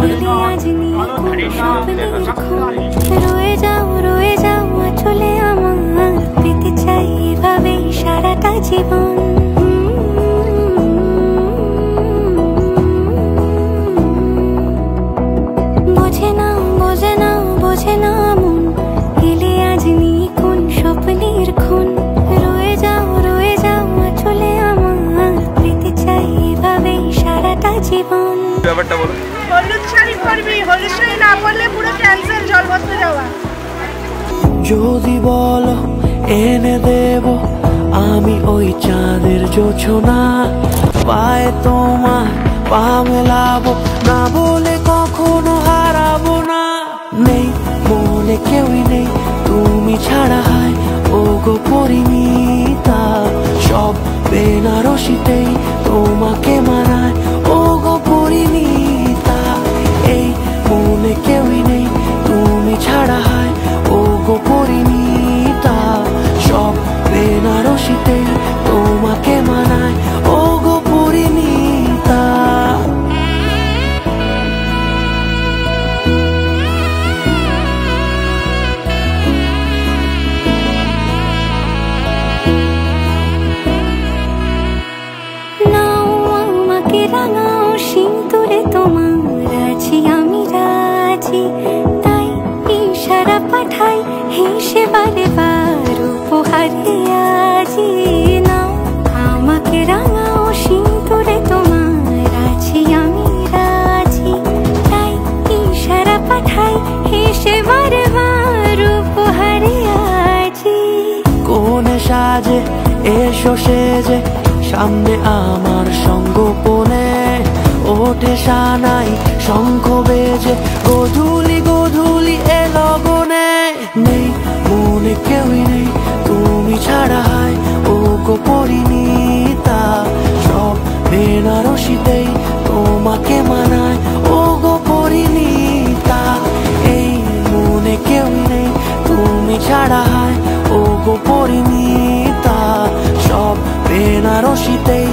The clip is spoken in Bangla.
দিলে আজ নিয়ে কোন স্বপ্নের খুন। রয়ে যাও চলে আমার, পেতে চাই এভাবেই সারাটা জীবন। বোঝে না মন, এলে আজ নিয়ে কোন স্বপ্নের খুন। রয়ে যাও চলে আমার, পেতে চাই এভাবেই সারাটা জীবন। ব্যাপারটা বলো। হলুদ শাড়ি পরবি, হলুদ শাড়ি না পরলে পুরো ক্যান্সেল, জল ভরতে যাওয়া। যদি বলো এনে দেব আমি ওই চাঁদের জোছনা, পায়ে তোমার পা মেলাবো, না বলে কখনো হারাবো না। নেই মনে কেউই নেই তুমি ছাড়া, হায় ও গো পরিণীতা। সব বেনারসিতেই তোমাকে মানায় ও গো পরিণীতা। এই মনে কেউই নেই তুমি ছাড়া, হায় ও গো পরিণীতা। সব বেনারসিতেই তোমাকে মানায় ও গো পরিণীতা। রাঙাও সিঁদুরে তোমার আছি আমি রাজি, তাই ইশারা পাঠাই হেসে বারে বার উপহারে আজি। নাও আমাকে রাঙাও সিঁদুরে তোমার আছি আমি রাজি, তাই ইশারা পাঠাই হেসে বারে বার উপহারে আজি। কোন সাজে এসো সেজে সামনে আমার সঙ্গোপনে, ওঠে সানাই শঙ্খ বেজে গধূলি এ লগনে। নেই মনে কেউই নেই তুমি ছাড়া, হায় ও গো পরিণীতা। সব বেনারসিতেই তোমাকে মানায় ও গো পরিণীতা। এই মনে কেউই নেই তুমি ছাড়া, হায় ও গো পরিণীতা। সব বেনারসিতেই